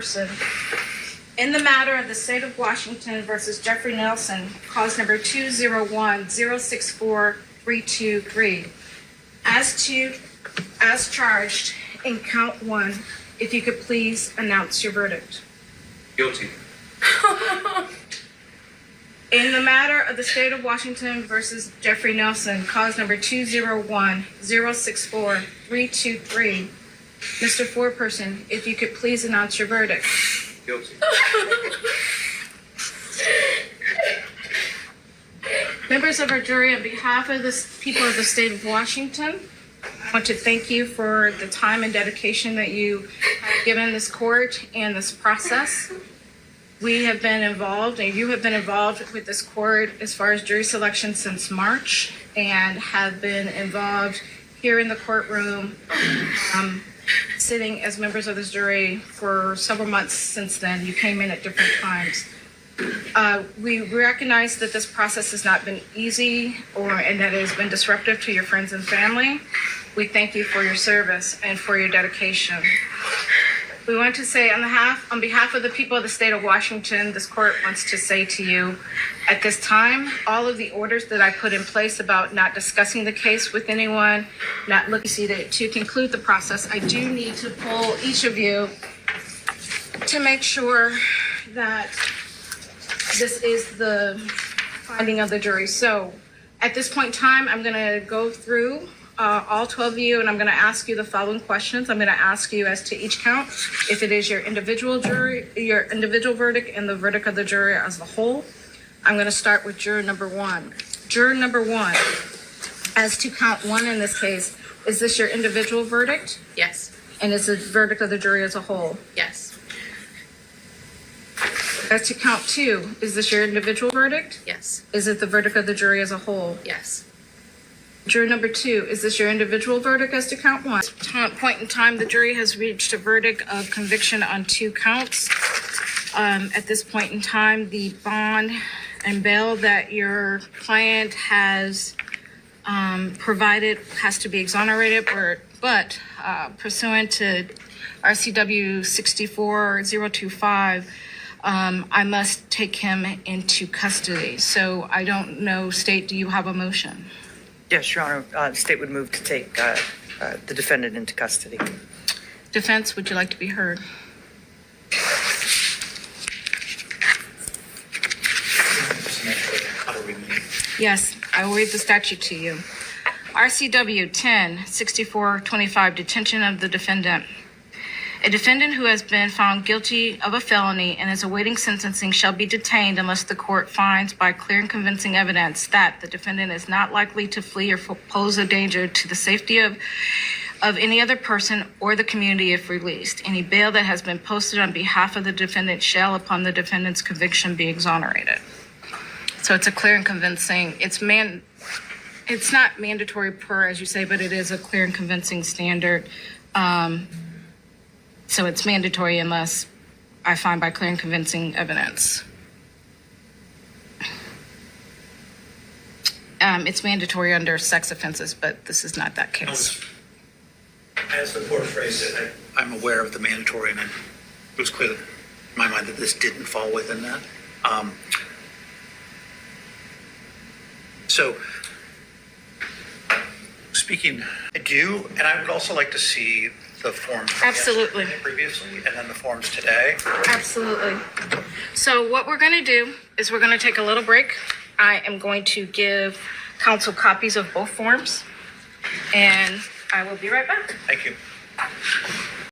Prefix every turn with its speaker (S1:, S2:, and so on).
S1: person in the matter of the state of Washington versus Jeffrey Nelson, cause number 201-064-323. As charged in count one, if you could please announce your verdict.
S2: Guilty.
S1: In the matter of the state of Washington versus Jeffrey Nelson, cause number 201-064-323. Mr. Foreperson, if you could please announce your verdict.
S2: Guilty.
S1: Members of our jury, on behalf of the people of the state of Washington, I want to thank you for the time and dedication that you have given this court and this process. We have been involved, and you have been involved with this court as far as jury selection since March, and have been involved here in the courtroom, sitting as members of this jury for several months since then. You came in at different times. We recognize that this process has not been easy and that it has been disruptive to your friends and family. We thank you for your service and for your dedication. We want to say on behalf of the people of the state of Washington, this court wants to say to you at this time, all of the orders that I put in place about not discussing the case with anyone, not looking to conclude the process, I do need to pull each of you to make sure that this is the finding of the jury. So at this point in time, I'm going to go through all 12 of you, and I'm going to ask you the following questions. I'm going to ask you as to each count, if it is your individual verdict and the verdict of the jury as a whole. I'm going to start with juror number one. Juror number one, as to count one in this case, is this your individual verdict?
S3: Yes.
S1: And is the verdict of the jury as a whole?
S3: Yes.
S1: As to count two, is this your individual verdict?
S3: Yes.
S1: Is it the verdict of the jury as a whole?
S3: Yes.
S1: Juror number two, is this your individual verdict as to count one? At point in time, the jury has reached a verdict of conviction on 2 counts. At this point in time, the bond and bail that your client has provided has to be exonerated, but pursuant to RCW 64025, I must take him into custody. So I don't know, State, do you have a motion?
S4: Yes, Your Honor. The state would move to take the defendant into custody.
S1: Defense, would you like to be heard? Yes, I will read the statute to you. RCW 10-6425, detention of the defendant. A defendant who has been found guilty of a felony and is awaiting sentencing shall be detained unless the court finds by clear and convincing evidence that the defendant is not likely to flee or pose a danger to the safety of any other person or the community if released. Any bail that has been posted on behalf of the defendant shall, upon the defendant's conviction, be exonerated. So it's a clear and convincing, it's not mandatory per, as you say, but it is a clear and convincing standard. So it's mandatory unless I find by clear and convincing evidence. It's mandatory under sex offenses, but this is not that case.
S2: As the court phrased it, I'm aware of the mandatory, and it was clear in my mind that this didn't fall within that. So, speaking, I do, and I would also like to see the forms.
S1: Absolutely.
S2: Previously, and then the forms today.
S1: Absolutely. So what we're going to do is we're going to take a little break. I am going to give counsel copies of both forms, and I will be right back.
S2: Thank you.